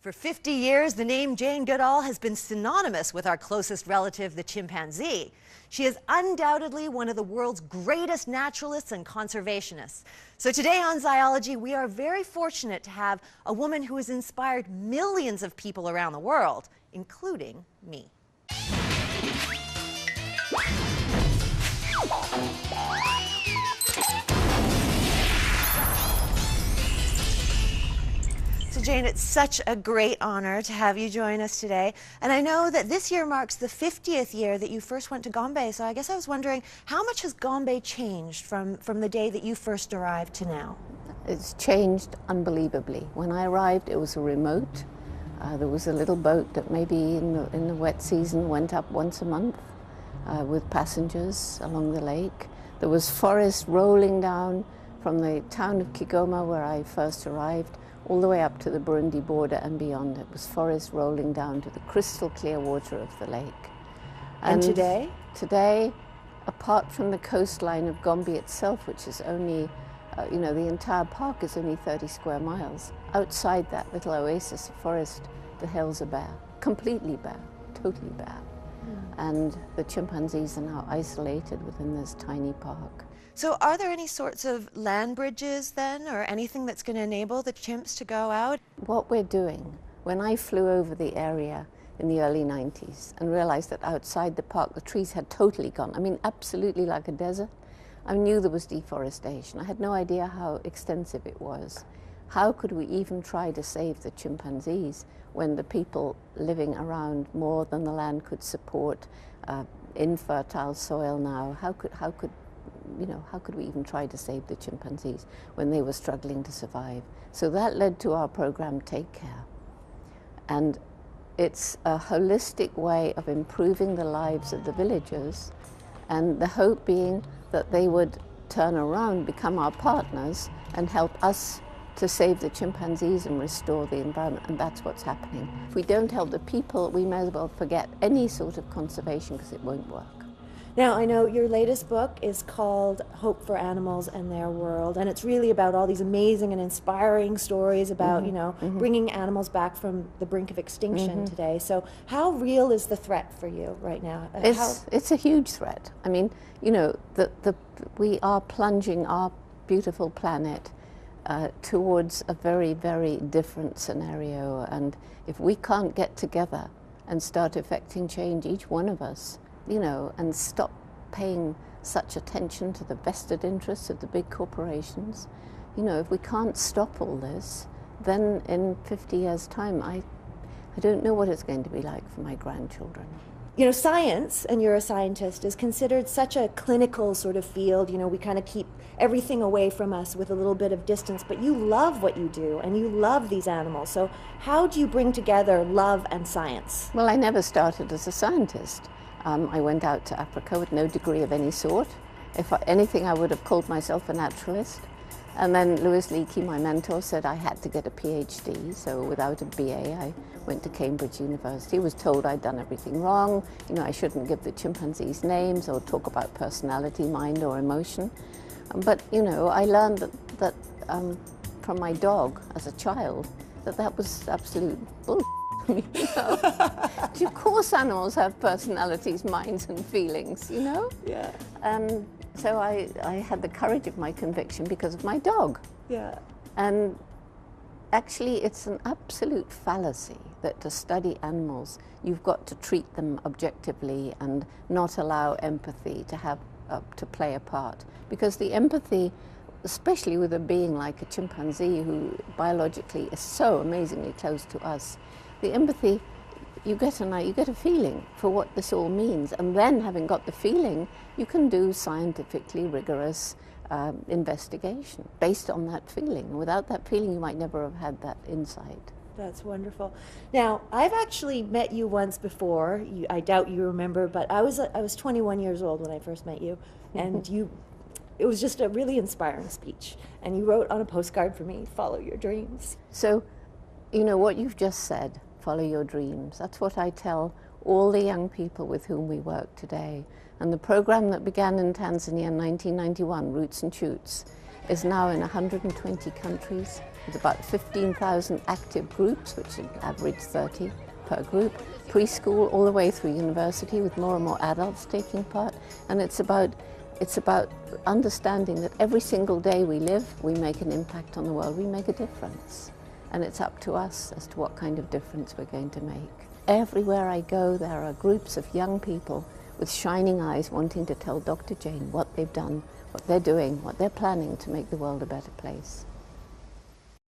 For 50 years, the name Jane Goodall has been synonymous with our closest relative, the chimpanzee. She is undoubtedly one of the world's greatest naturalists and conservationists. So today on Zooiyology, we are very fortunate to have a woman who has inspired millions of people around the world, including me. So Jane, it's such a great honor to have you join us today. And I know that this year marks the 50th year that you first went to Gombe. So I guess I was wondering, how much has Gombe changed from the day that you first arrived to now? It's changed unbelievably. When I arrived, it was a remote. There was a little boat that maybe in the wet season went up once a month with passengers along the lake. There was forest rolling down from the town of Kigoma, where I first arrived, all the way up to the Burundi border and beyond. It was forest rolling down to the crystal clear water of the lake. And today? Today, apart from the coastline of Gombe itself, which is only, the entire park is only 30 square miles. Outside that little oasis of forest, the hills are bare, completely bare, totally bare. And the chimpanzees are now isolated within this tiny park. So are there any sorts of land bridges then, or anything that's going to enable the chimps to go out? What we're doing, when I flew over the area in the early 90s and realized that outside the park the trees had totally gone, I mean absolutely like a desert, I knew there was deforestation. I had no idea how extensive it was. How could we even try to save the chimpanzees when the people living around more than the land could support, infertile soil now? How could we even try to save the chimpanzees when they were struggling to survive? So that led to our program, Take Care. And it's a holistic way of improving the lives of the villagers, and the hope being that they would turn around, become our partners, and help us to save the chimpanzees and restore the environment, and that's what's happening. If we don't help the people, we may as well forget any sort of conservation, because it won't work. Now, I know your latest book is called Hope for Animals and Their World, and it's really about all these amazing and inspiring stories about, bringing animals back from the brink of extinction today. So how real is the threat for you right now? It's a huge threat. I mean, we are plunging our beautiful planet towards a very, very different scenario, and if we can't get together and start effecting change, each one of us, and stop paying such attention to the vested interests of the big corporations. If we can't stop all this, then in 50 years' time, I don't know what it's going to be like for my grandchildren. Science, and you're a scientist, is considered such a clinical sort of field. We kind of keep everything away from us with a little bit of distance, but you love what you do, and you love these animals. So how do you bring together love and science? Well, I never started as a scientist. I went out to Africa with no degree of any sort. If anything, I would have called myself a naturalist. And then Louis Leakey, my mentor, said I had to get a PhD. So without a BA, I went to Cambridge University. Was told I'd done everything wrong. I shouldn't give the chimpanzees names or talk about personality, mind, or emotion. But I learned that from my dog as a child that was absolute bullshit. Of course animals have personalities, minds and feelings, Yeah. And so I had the courage of my conviction because of my dog. Yeah. And actually it's an absolute fallacy that to study animals you've got to treat them objectively and not allow empathy to play a part. Because the empathy, especially with a being like a chimpanzee who biologically is so amazingly close to us, the empathy, you get a feeling for what this all means, and then having got the feeling, you can do scientifically rigorous investigation based on that feeling. Without that feeling, you might never have had that insight. That's wonderful. Now, I've actually met you once before. I doubt you remember, but I was 21 years old when I first met you, and it was just a really inspiring speech. And you wrote on a postcard for me, "Follow your dreams." So, what you've just said, follow your dreams. That's what I tell all the young people with whom we work today. And the program that began in Tanzania in 1991, Roots and Shoots, is now in 120 countries. with about 15,000 active groups, which average 30 per group, preschool all the way through university with more and more adults taking part. And it's about understanding that every single day we live, we make an impact on the world, we make a difference. And it's up to us as to what kind of difference we're going to make. Everywhere I go, there are groups of young people with shining eyes wanting to tell Dr. Jane what they've done, what they're doing, what they're planning to make the world a better place.